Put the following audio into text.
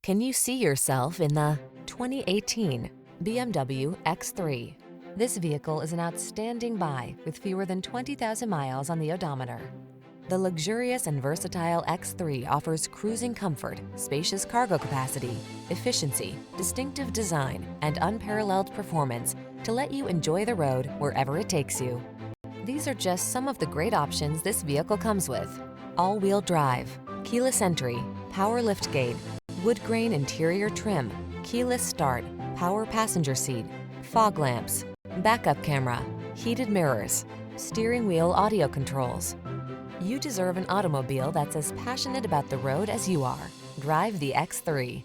Can you see yourself in the 2018 BMW X3? This vehicle is an outstanding buy with fewer than 20,000 miles on the odometer. The luxurious and versatile X3 offers cruising comfort, spacious cargo capacity, efficiency, distinctive design, and unparalleled performance to let you enjoy the road wherever it takes you. These are just some of the great options this vehicle comes with: all-wheel drive, keyless entry, power liftgate, wood grain interior trim, keyless start, power passenger seat, fog lamps, backup camera, heated mirrors, steering wheel audio controls. You deserve an automobile that's as passionate about the road as you are. Drive the X3.